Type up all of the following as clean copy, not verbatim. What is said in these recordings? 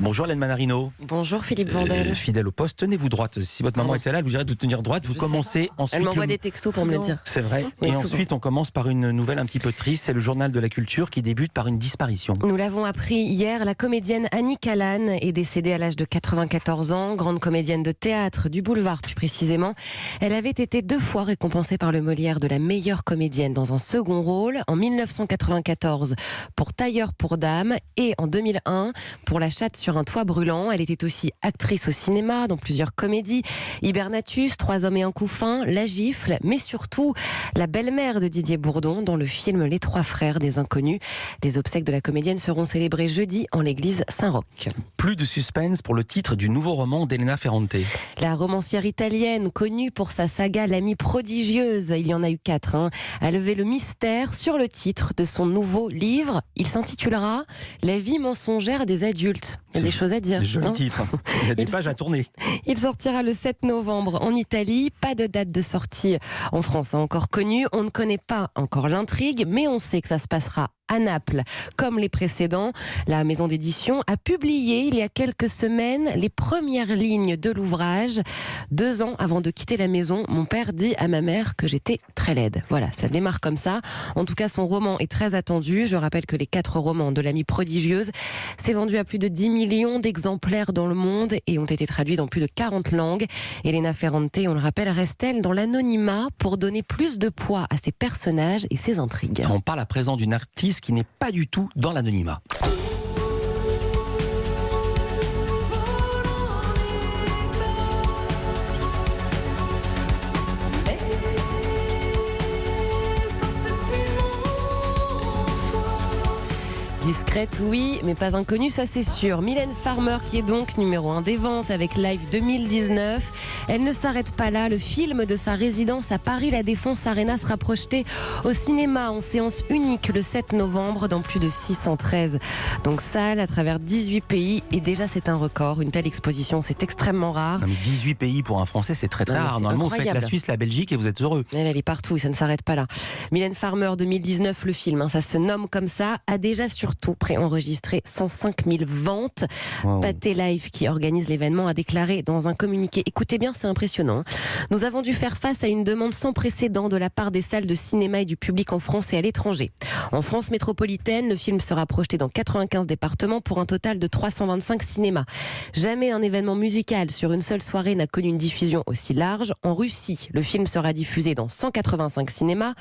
Bonjour Hélène Manarino. Bonjour Philippe Vandel. Fidèle au poste, tenez-vous droite. Si votre maman était là, elle vous dirait de tenir droite. Vous commencez ensuite. Elle m'envoie des textos pour me le dire. C'est vrai. Oui, et souvent. ensuite, on commence par une nouvelle un petit peu triste. C'est le journal de la culture qui débute par une disparition. Nous l'avons appris hier, la comédienne Annie Callan est décédée à l'âge de 94 ans, grande comédienne de théâtre du boulevard plus précisément. Elle avait été 2 fois récompensée par le Molière de la meilleure comédienne dans un second rôle, en 1994 pour Tailleur pour Dame et en 2001 pour La chatte sur un toit brûlant. Elle était aussi actrice au cinéma dans plusieurs comédies, Hibernatus, 3 hommes et un couffin, La gifle, mais surtout la belle-mère de Didier Bourdon dans le film Les 3 frères des Inconnus. Les obsèques de la comédienne seront célébrées jeudi en l'église Saint-Roch. Plus de suspense pour le titre du nouveau roman d'Elena Ferrante. La romancière italienne, connue pour sa saga L'amie prodigieuse, il y en a eu 4, a levé le mystère sur le titre de son nouveau livre. Il s'intitulera La vie mensongère des adultes. Il y a des choses à dire. Joli titre. Il y a des pages à tourner. Il sortira le 7 novembre en Italie. Pas de date de sortie en France encore connue. On ne connaît pas encore l'intrigue, mais on sait que ça se passera à Naples, comme les précédents. La maison d'édition a publié il y a quelques semaines les premières lignes de l'ouvrage. 2 ans avant de quitter la maison, mon père dit à ma mère que j'étais très laide. Voilà, ça démarre comme ça. En tout cas, son roman est très attendu. Je rappelle que les 4 romans de l'amie prodigieuse s'est vendu à plus de 10 millions d'exemplaires dans le monde et ont été traduits dans plus de 40 langues. Elena Ferrante, on le rappelle, reste-t-elle dans l'anonymat pour donner plus de poids à ses personnages et ses intrigues. On parle à présent d'une artiste qui n'est pas du tout dans l'anonymat. Discrète, oui, mais pas inconnue, ça c'est sûr. Mylène Farmer qui est donc numéro 1 des ventes avec Live 2019. Elle ne s'arrête pas là. Le film de sa résidence à Paris La Défense Arena sera projeté au cinéma en séance unique le 7 novembre dans plus de 613 donc salles à travers 18 pays. Et déjà c'est un record. Une telle exposition, c'est extrêmement rare. Non, mais 18 pays pour un Français, c'est très rare. Normalement, vous faites la Suisse, la Belgique et vous êtes heureux. Elle est partout et ça ne s'arrête pas là. Mylène Farmer 2019, le film, ça se nomme comme ça, a déjà surtout préenregistré 105 000 ventes. Wow. Pathé Live, qui organise l'événement, a déclaré dans un communiqué, écoutez bien, c'est impressionnant. Nous avons dû faire face à une demande sans précédent de la part des salles de cinéma et du public en France et à l'étranger. En France métropolitaine, le film sera projeté dans 95 départements pour un total de 325 cinémas. Jamais un événement musical sur une seule soirée n'a connu une diffusion aussi large. En Russie, le film sera diffusé dans 185 cinémas.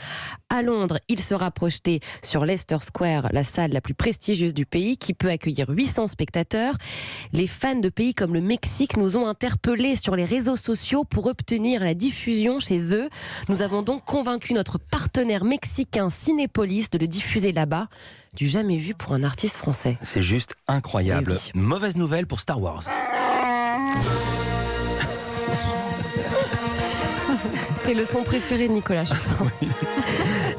À Londres, il sera projeté sur Leicester Square, la salle la plus prestigieuse du pays, qui peut accueillir 800 spectateurs. Les fans de pays comme le Mexique nous ont interpellés sur les réseaux sociaux pour obtenir la diffusion chez eux. Nous avons donc convaincu notre partenaire mexicain Cinépolis de le diffuser là-bas. Du jamais vu pour un artiste français. C'est juste incroyable. Oui. Mauvaise nouvelle pour Star Wars. C'est le son préféré de Nicolas, je pense.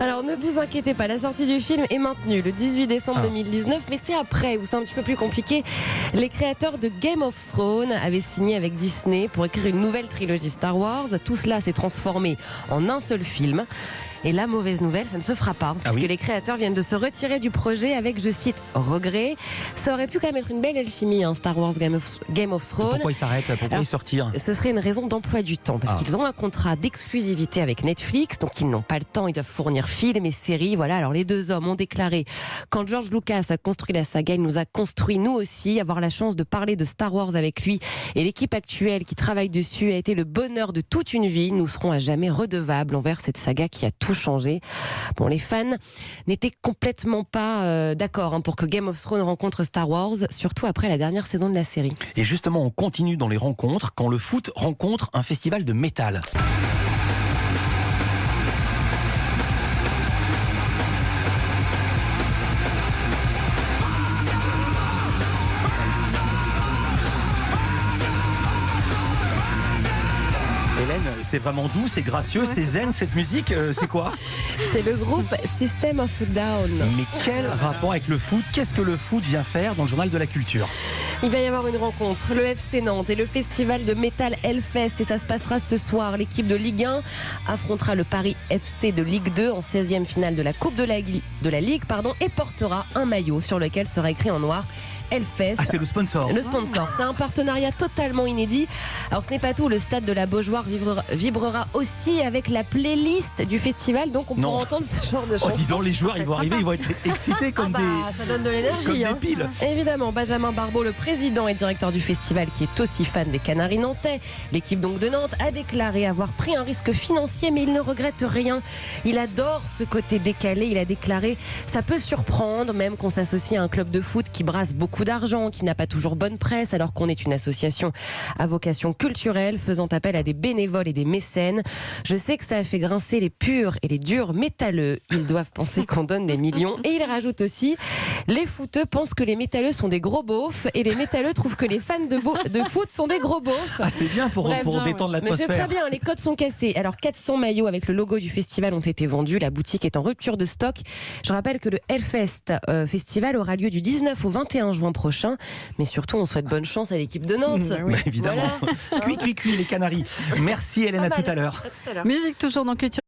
Alors ne vous inquiétez pas, la sortie du film est maintenue le 18 décembre 2019, mais c'est après où c'est un petit peu plus compliqué. Les créateurs de Game of Thrones avaient signé avec Disney pour écrire une nouvelle trilogie Star Wars. Tout cela s'est transformé en un seul film. Et la mauvaise nouvelle, ça ne se fera pas, puisque les créateurs viennent de se retirer du projet avec, je cite, regret. Ça aurait pu quand même être une belle alchimie, Star Wars Game of Thrones. Pourquoi ils s'arrêtent? Pourquoi ils sortirent? Ce serait une raison d'emploi du temps, parce qu'ils ont un contrat d'exclusivité avec Netflix, donc ils n'ont pas le temps, ils doivent fournir films et séries. Voilà. Alors les 2 hommes ont déclaré, quand George Lucas a construit la saga, il nous a construit nous aussi. Avoir la chance de parler de Star Wars avec lui et l'équipe actuelle qui travaille dessus a été le bonheur de toute une vie. Nous serons à jamais redevables envers cette saga qui a tout changé. Bon, les fans n'étaient complètement pas d'accord pour que Game of Thrones rencontre Star Wars, surtout après la dernière saison de la série. Et justement, on continue dans les rencontres quand le foot rencontre un festival de métal. Hélène, c'est vraiment doux, c'est gracieux, c'est zen cette musique, c'est quoi? C'est le groupe System of a Down. Mais quel rapport avec le foot? Qu'est-ce que le foot vient faire dans le journal de la culture? Il va y avoir une rencontre, le FC Nantes et le festival de métal Hellfest, et ça se passera ce soir. L'équipe de Ligue 1 affrontera le Paris FC de Ligue 2 en 16e finale de la Coupe de la Ligue et portera un maillot sur lequel sera écrit en noir Hellfest. Ah, c'est le sponsor. Le sponsor, c'est un partenariat totalement inédit. Alors ce n'est pas tout, le stade de la Beaujoire vibrera aussi avec la playlist du festival, donc on pourra entendre ce genre de choses. Oh, dis donc, les joueurs, ils vont arriver, ils vont être excités comme ça donne de l'énergie. des piles. Évidemment, Benjamin Barbeau, le président et directeur du festival, qui est aussi fan des Canaries nantais. L'équipe donc de Nantes a déclaré avoir pris un risque financier, mais il ne regrette rien. Il adore ce côté décalé. Il a déclaré: ça peut surprendre, même qu'on s'associe à un club de foot qui brasse beaucoup d'argent, qui n'a pas toujours bonne presse, alors qu'on est une association à vocation culturelle, faisant appel à des bénévoles et des mécènes. Je sais que ça a fait grincer les purs et les durs métalleux. Ils doivent penser qu'on donne des millions. Et il rajoute aussi: les footeux pensent que les métalleux sont des gros beaufs et les métalleux trouvent que les fans de foot sont des gros beaufs. Ah, c'est bien pour détendre Mais c'est l'atmosphère. très bien, les codes sont cassés. Alors 400 maillots avec le logo du festival ont été vendus. La boutique est en rupture de stock. Je rappelle que le Hellfest Festival aura lieu du 19 au 21 juin prochain. Mais surtout, on souhaite bonne chance à l'équipe de Nantes. Bah, évidemment. Voilà. Cuit, les Canaries. Merci Hélène, à tout à l'heure. À tout à l'heure. Musique toujours dans Culture.